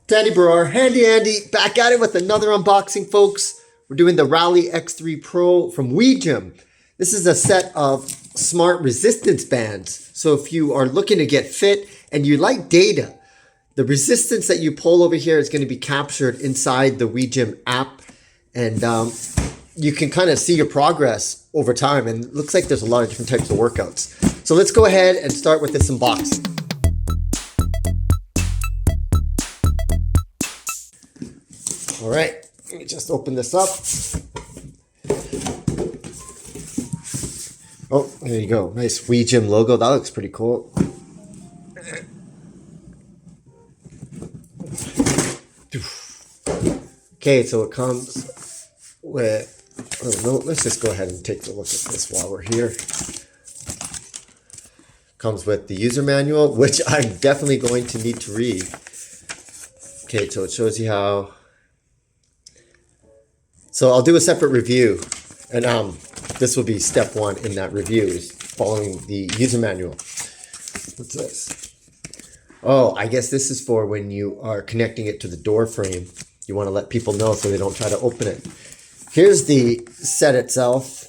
Danny Baryer, Handy Andy, back at it with another unboxing, folks. We're doing the Rally X3 Pro from WeGym. This is a set of smart resistance bands. So if you are looking to get fit and you like data, the resistance that you pull over here is going to be captured inside the WeGym app. And you can kind of see your progress over time. And it looks like there's a lot of different types of workouts. So let's go ahead and start with this unboxing. All right, let me just open this up. Oh, there you go. Nice WeGym logo. That looks pretty cool. Okay, so it comes with, oh no, let's just go ahead and take a look at this while we're here. Comes with the user manual, which I'm definitely going to need to read. Okay, so it shows you how. So I'll do a separate review, and this will be step one in that review, is following the user manual. What's this? Oh, I guess this is for when you are connecting it to the door frame. You want to let people know so they don't try to open it. Here's the set itself.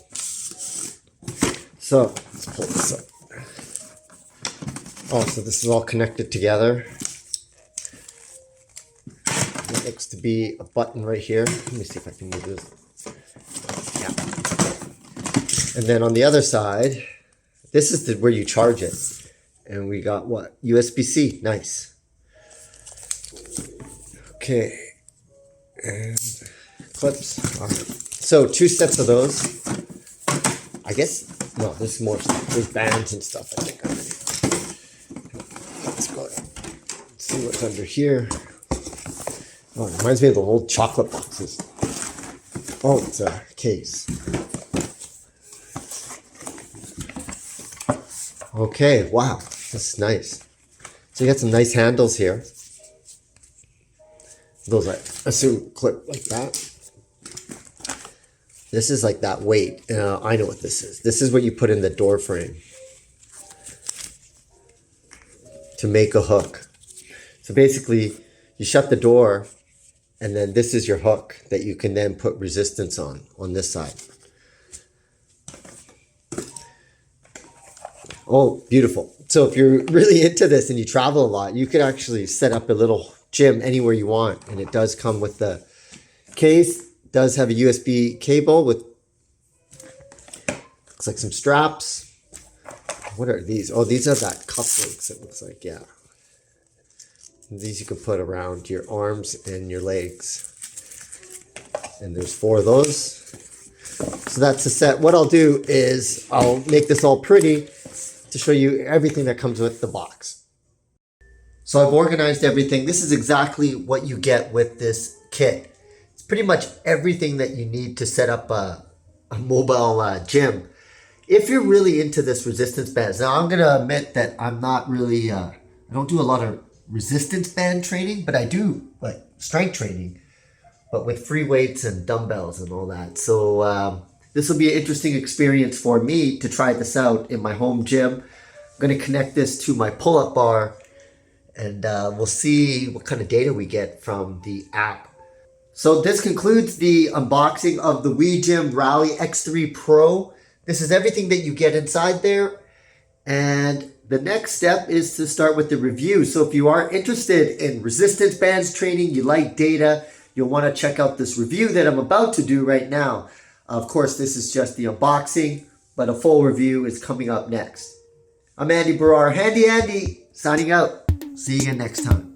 So let's pull this up. Oh, so this is all connected together. It looks to be a button right here. Let me see if I can move this. Yeah. And then on the other side, this is where you charge it. And we got what? USB-C. Nice. Okay. And clips. All right. So 2 sets of those. I guess, no, there's more stuff. There's bands and stuff, I think, already. Let's go. Let's see what's under here. Oh, it reminds me of the old chocolate boxes. Oh, it's a case. Okay, wow, this is nice. So you got some nice handles here. Those, I assume, clip like that. This is like that weight. I know what this is. This is what you put in the door frame to make a hook. So basically, you shut the door, and then this is your hook that you can then put resistance on this side. Oh, beautiful. So if you're really into this and you travel a lot, you could actually set up a little gym anywhere you want. And it does come with the case. It does have a USB cable with, looks like some straps. What are these? Oh, these are that cuff links, it looks like, yeah. These you can put around your arms and your legs. And there's 4 of those. So that's the set. What I'll do is I'll make this all pretty to show you everything that comes with the box. So I've organized everything. This is exactly what you get with this kit. It's pretty much everything that you need to set up a mobile gym. If you're really into this resistance bands, now I'm gonna admit that I'm not really, I don't do a lot of resistance band training, but I do like strength training, but with free weights and dumbbells and all that. So this will be an interesting experience for me to try this out in my home gym. I'm going to connect this to my pull-up bar, and we'll see what kind of data we get from the app. So this concludes the unboxing of the WeGym Rally X3 Pro. This is everything that you get inside there. And the next step is to start with the review. So if you are interested in resistance bands training, you like data, you'll want to check out this review that I'm about to do right now. Of course, this is just the unboxing, but a full review is coming up next. I'm Andy Baryer, Handy Andy, signing out. See you again next time.